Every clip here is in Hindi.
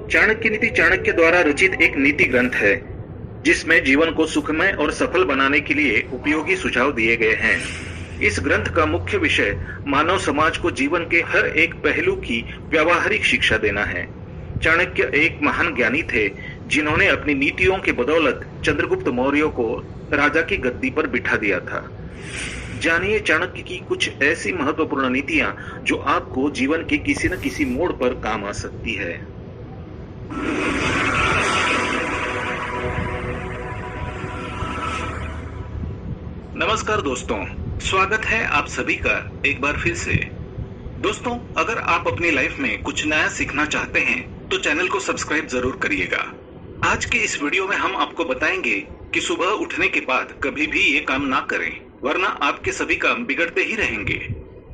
चाणक्य नीति चाणक्य द्वारा रचित एक नीति ग्रंथ है जिसमें जीवन को सुखमय और सफल बनाने के लिए उपयोगी सुझाव दिए गए हैं। इस ग्रंथ का मुख्य विषय मानव समाज को जीवन के हर एक पहलू की व्यावहारिक शिक्षा देना है। चाणक्य एक महान ज्ञानी थे जिन्होंने अपनी नीतियों के बदौलत चंद्रगुप्त मौर्य को राजा की गद्दी पर बिठा दिया था। जानिए चाणक्य की कुछ ऐसी महत्वपूर्ण नीतियां जो आपको जीवन के किसी न किसी मोड़ पर काम आ सकती है। नमस्कार दोस्तों, स्वागत है आप सभी का एक बार फिर से। दोस्तों, अगर आप अपनी लाइफ में कुछ नया सीखना चाहते हैं तो चैनल को सब्सक्राइब जरूर करिएगा। आज के इस वीडियो में हम आपको बताएंगे कि सुबह उठने के बाद कभी भी ये काम ना करें, वरना आपके सभी काम बिगड़ते ही रहेंगे।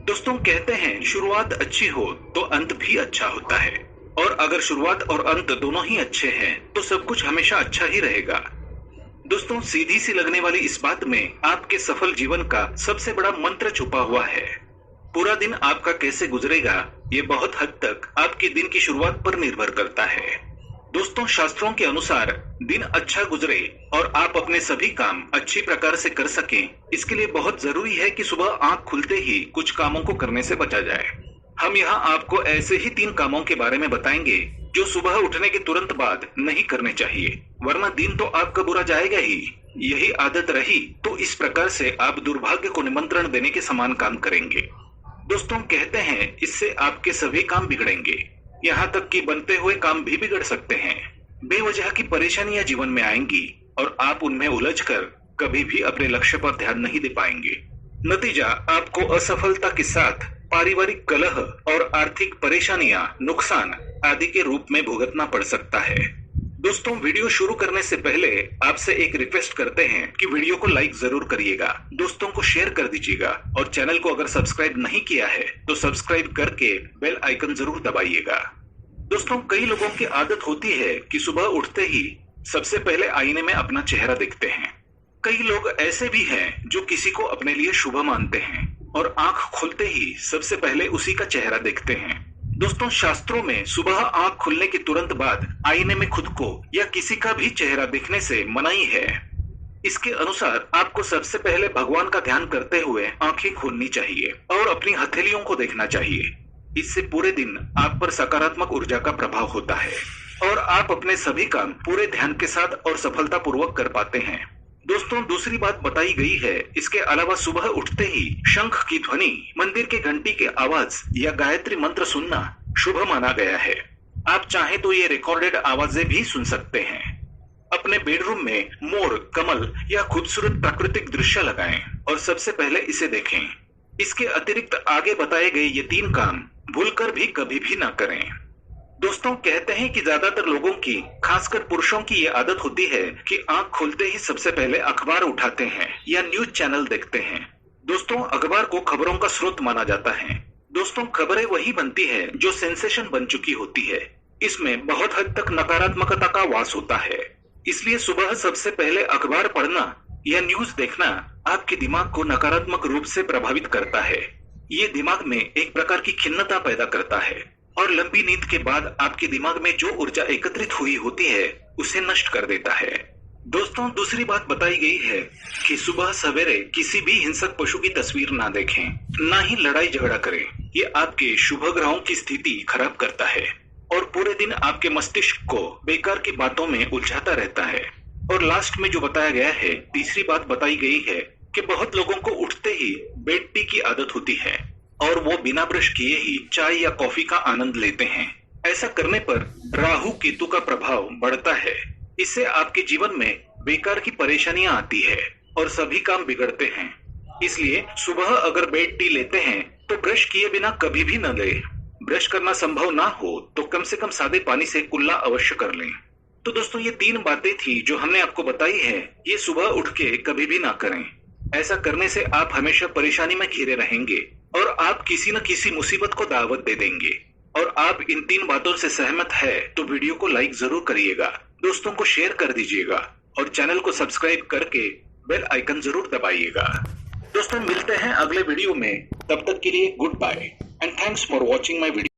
दोस्तों, कहते हैं शुरुआत अच्छी हो तो अंत भी अच्छा होता है, और अगर शुरुआत और अंत दोनों ही अच्छे हैं तो सब कुछ हमेशा अच्छा ही रहेगा। दोस्तों, सीधी सी लगने वाली इस बात में आपके सफल जीवन का सबसे बड़ा मंत्र छुपा हुआ है। पूरा दिन आपका कैसे गुजरेगा ये बहुत हद तक आपके दिन की शुरुआत पर निर्भर करता है। दोस्तों, शास्त्रों के अनुसार दिन अच्छा गुजरे और आप अपने सभी काम अच्छी प्रकार से कर सकें, इसके लिए बहुत जरूरी है कि सुबह आंख खुलते ही कुछ कामों को करने से बचा जाए। हम यहाँ आपको ऐसे ही 3 कामों के बारे में बताएंगे जो सुबह उठने के तुरंत बाद नहीं करने चाहिए, वरना दिन तो आपका बुरा जाएगा ही। यही आदत रही तो इस प्रकार से आप दुर्भाग्य को निमंत्रण देने के समान काम करेंगे। दोस्तों, कहते हैं इससे आपके सभी काम बिगड़ेंगे, यहाँ तक कि बनते हुए काम भी बिगड़ सकते हैं। बेवजह की परेशानियां जीवन में आएंगी और आप उनमें उलझकर कभी भी अपने लक्ष्य पर ध्यान नहीं दे पाएंगे। नतीजा आपको असफलता के साथ पारिवारिक कलह और आर्थिक परेशानियां, नुकसान आदि के रूप में भुगतना पड़ सकता है। दोस्तों, वीडियो शुरू करने से पहले आपसे एक रिक्वेस्ट करते हैं कि वीडियो को लाइक जरूर करिएगा, दोस्तों को शेयर कर दीजिएगा और चैनल को अगर सब्सक्राइब नहीं किया है तो सब्सक्राइब करके बेल आइकन जरूर दबाइएगा। दोस्तों, कई लोगों की आदत होती है कि सुबह उठते ही सबसे पहले आईने में अपना चेहरा देखते हैं। कई लोग ऐसे भी हैं जो किसी को अपने लिए शुभ मानते हैं और आंख खुलते ही सबसे पहले उसी का चेहरा देखते हैं। दोस्तों, शास्त्रों में सुबह आंख खुलने के तुरंत बाद आईने में खुद को या किसी का भी चेहरा देखने से मनाही है। इसके अनुसार आपको सबसे पहले भगवान का ध्यान करते हुए आंखें खोलनी चाहिए और अपनी हथेलियों को देखना चाहिए। इससे पूरे दिन आप पर सकारात्मक ऊर्जा का प्रभाव होता है और आप अपने सभी काम पूरे ध्यान के साथ और सफलतापूर्वक कर पाते हैं। दोस्तों, दूसरी बात बताई गई है, इसके अलावा सुबह उठते ही शंख की ध्वनि, मंदिर के घंटी के आवाज या गायत्री मंत्र सुनना शुभ माना गया है। आप चाहें तो ये रिकॉर्डेड आवाजें भी सुन सकते हैं। अपने बेडरूम में मोर, कमल या खूबसूरत प्राकृतिक दृश्य लगाएं और सबसे पहले इसे देखें। इसके अतिरिक्त आगे बताए गए ये 3 काम भूलकर भी कभी भी ना करें। दोस्तों, कहते हैं कि ज्यादातर लोगों की, खासकर पुरुषों की ये आदत होती है कि आंख खोलते ही सबसे पहले अखबार उठाते हैं या न्यूज चैनल देखते हैं। दोस्तों, अखबार को खबरों का स्रोत माना जाता है। दोस्तों, खबरें वही बनती है जो सेंसेशन बन चुकी होती है। इसमें बहुत हद तक नकारात्मकता का वास होता है। इसलिए सुबह सबसे पहले अखबार पढ़ना या न्यूज देखना आपके दिमाग को नकारात्मक रूप से प्रभावित करता है। ये दिमाग में एक प्रकार की खिन्नता पैदा करता है और लंबी नींद के बाद आपके दिमाग में जो ऊर्जा एकत्रित हुई होती है उसे नष्ट कर देता है। दोस्तों, दूसरी बात बताई गई है कि सुबह सवेरे किसी भी हिंसक पशु की तस्वीर ना देखें, ना ही लड़ाई झगड़ा करें। ये आपके शुभ ग्रहों की स्थिति खराब करता है और पूरे दिन आपके मस्तिष्क को बेकार की बातों में उलझाता रहता है। और लास्ट में जो बताया गया है, तीसरी बात बताई गई है कि बहुत लोगों को उठते ही बेड टी की आदत होती है और वो बिना ब्रश किए ही चाय या कॉफी का आनंद लेते हैं। ऐसा करने पर राहु केतु का प्रभाव बढ़ता है। इससे आपके जीवन में बेकार की परेशानियां आती है और सभी काम बिगड़ते हैं। इसलिए सुबह अगर बेड टी लेते हैं तो ब्रश किए बिना कभी भी न लें। ब्रश करना संभव ना हो तो कम से कम सादे पानी से कुल्ला अवश्य कर लें। तो दोस्तों, ये 3 बातें थी जो हमने आपको बताई है, ये सुबह उठ के कभी भी ना करें। ऐसा करने से आप हमेशा परेशानी में घिरे रहेंगे और आप किसी न किसी मुसीबत को दावत दे देंगे। और आप इन 3 बातों से सहमत है तो वीडियो को लाइक जरूर करिएगा, दोस्तों को शेयर कर दीजिएगा और चैनल को सब्सक्राइब करके बेल आइकन जरूर दबाइएगा। दोस्तों, मिलते हैं अगले वीडियो में, तब तक के लिए good bye and thanks for watching my video.